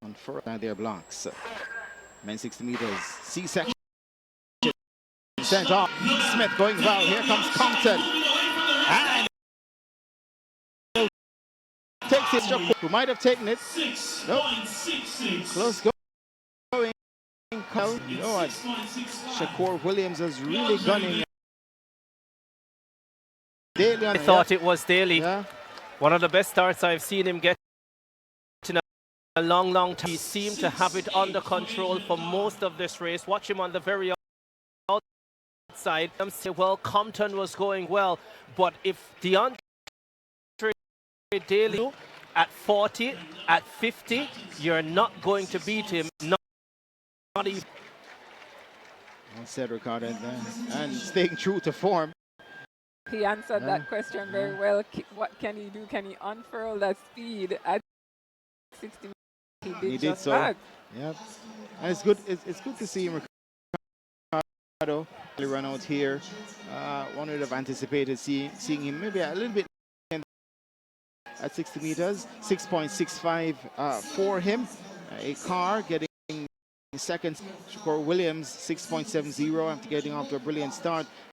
on first their blocks. Men 60 meters, C-section. Sent off. Smith going well. Here comes Compton. And takes it. Shakur, who might have taken it. Nope. Close going. No, Shakur Williams is really gunning. Daley I thought it was Daley. Yeah. One of the best starts I've seen him get in a long time. He seemed to have it under control for most of this race. Watch him on the very outside. Well, Compton was going well, but if Deandre Daley at 40, at 50, you're not going to beat him. Not even. Well said, Ricardo, and staying true to form. He answered that question very well. What can he do? Can he unfurl that speed at 60? He did so. That. Yeah, and it's good. It's good to see him, Ricardo, run out here. One would have anticipated seeing him maybe a little bit at 60 meters. 6.65 for him. A car getting second. Shakur Williams 6.70 after getting off to a brilliant start.